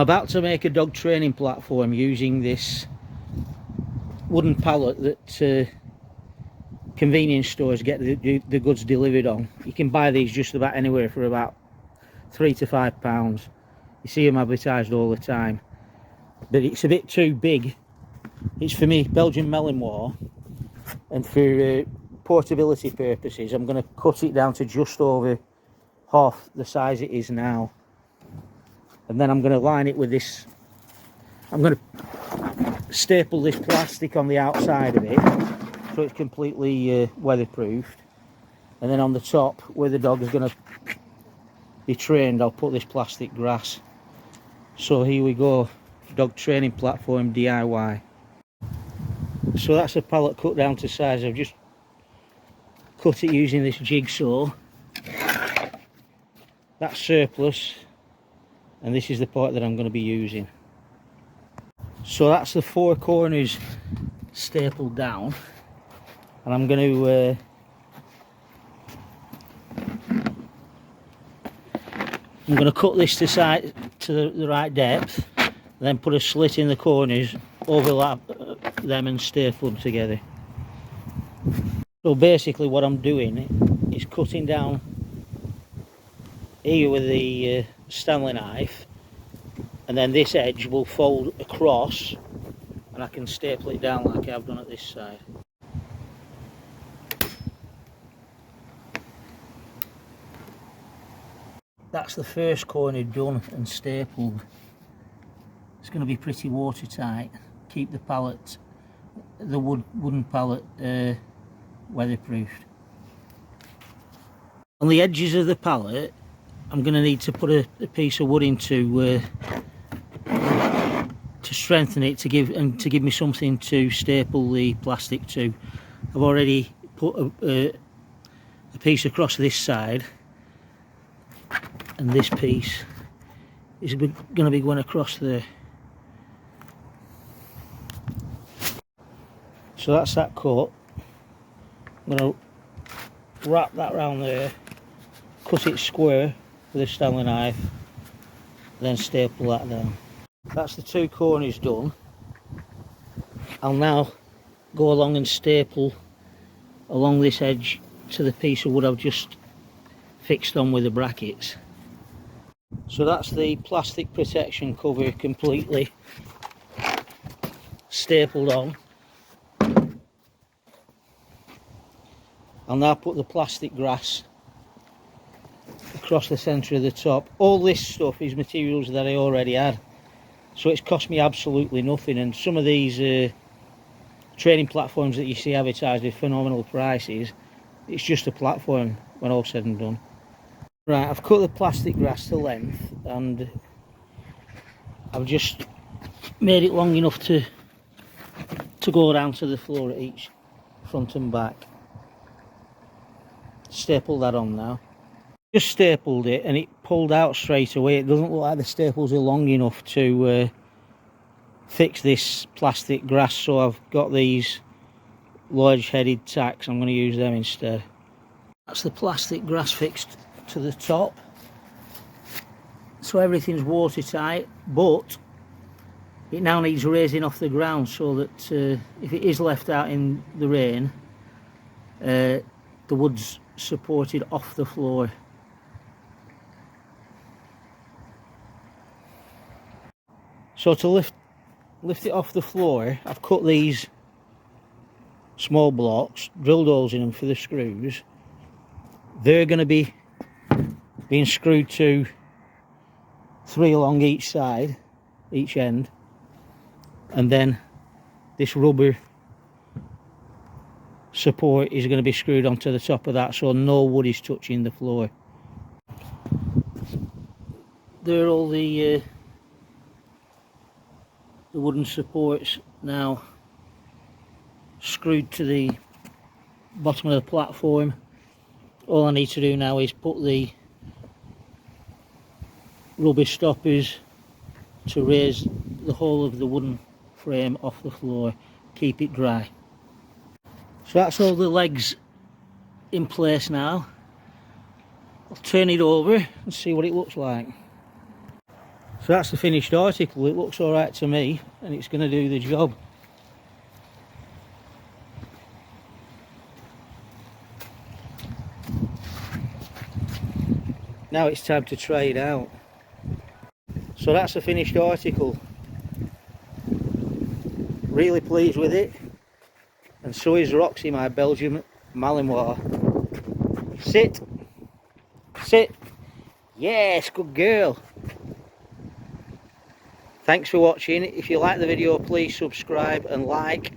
about to make a dog training platform using this wooden pallet that convenience stores get the goods delivered on. You can buy these just about anywhere for about £3 to £5. You see them advertised all the time, but it's a bit too big. It's for me Belgium Malinois, and for portability purposes I'm going to cut it down to just over half the size it is now, and then I'm going to line it with this. I'm going to staple this plastic on the outside of it so it's completely weatherproofed, and then on the top where the dog is going to be trained I'll put this plastic grass. So here we go, dog training platform DIY. So that's a pallet cut down to size. I've just cut it using this jigsaw. That's surplus, and this is the part that I'm going to be using. So that's the four corners stapled down, and I'm going to cut this to the right depth, and then put a slit in the corners, overlap them and staple them together. So basically what I'm doing is cutting down here with the Stanley knife, and then this edge will fold across and I can staple it down like I've done at this side. That's the first corner done and stapled. It's going to be pretty watertight. Keep the pallet, the wooden pallet, weatherproofed. On the edges of the pallet I'm going to need to put a piece of wood into to strengthen it, to give me something to staple the plastic to. I've already put a piece across this side, and this piece is going to be going across there. So that's that cut. I'm going to wrap that around there, cut it square with a Stanley knife, then staple that down. That's the two corners done. I'll now go along and staple along this edge to the piece of wood I've just fixed on with the brackets. So that's the plastic protection cover completely stapled on. I'll now put the plastic grass across the centre of the top. All this stuff is materials that I already had, so it's cost me absolutely nothing, and some of these training platforms that you see advertised with phenomenal prices, it's just a platform when all said and done. Right, I've cut the plastic grass to length, and I've just made it long enough to go down to the floor at each front and back. Staple that on now. Just stapled it and it pulled out straight away. It doesn't look like the staples are long enough to fix this plastic grass, so I've got these large headed tacks. I'm going to use them instead. That's the plastic grass fixed to the top, so everything's watertight, but it now needs raising off the ground so that if it is left out in the rain, the wood's supported off the floor. So to lift it off the floor, I've cut these small blocks, drilled holes in them for the screws. They're going to be being screwed to 3 along each side, each end, and then this rubber support is going to be screwed onto the top of that, so no wood is touching the floor. There are all the wooden supports now screwed to the bottom of the platform. All I need to do now is put the rubber stoppers to raise the whole of the wooden frame off the floor, keep it dry. So that's all the legs in place now. I'll turn it over and see what it looks like. So that's the finished article. It looks alright to me, and it's going to do the job. Now it's time to try it out. So that's the finished article. Really pleased with it, and so is Roxy, my Belgium Malinois. Sit, sit. Yes, good girl. Thanks for watching. If you like the video, please subscribe and like.